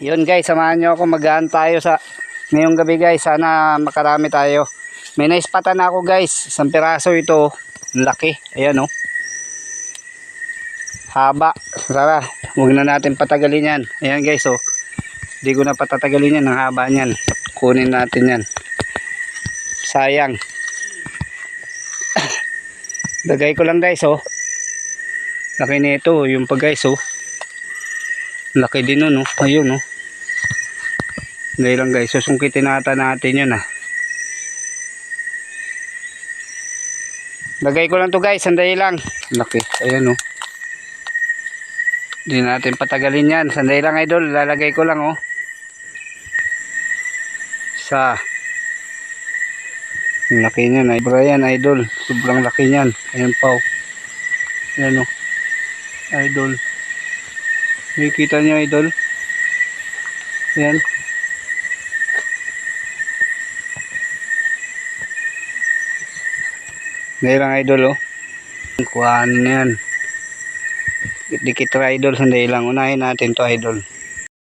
Yun guys, samahan nyo ako, magaan tayo sa ngayong gabi guys. Sana makarami tayo. May naispatan na ako guys, isang piraso ito. Laki, ayan o. Haba. Tara, huwag na natin patagalin yan. Ayan guys o. Hindi ko na patatagalin yan, ang haba niyan. Kunin natin yan. Sayang. Lagay ko lang guys o. Laki nito yung pag guys o. Laki din nun o. Ayun o. Lagay lang guys. Susungkitin natin yun ah. Lagay ko lang to guys. Sandali lang. Laki. Ayan o. Hindi natin patagalin yan. Sandali lang idol. Lalagay ko lang o. Sa laki niyan. Brian idol. Sobrang laki niyan. Ayan pa o. Ayan o. Idol. Nakikita niyo idol. Ayan. Ngayon idol oh. Kuhaan na yan. Dikit idol. Sandali lang. Unahin natin to idol.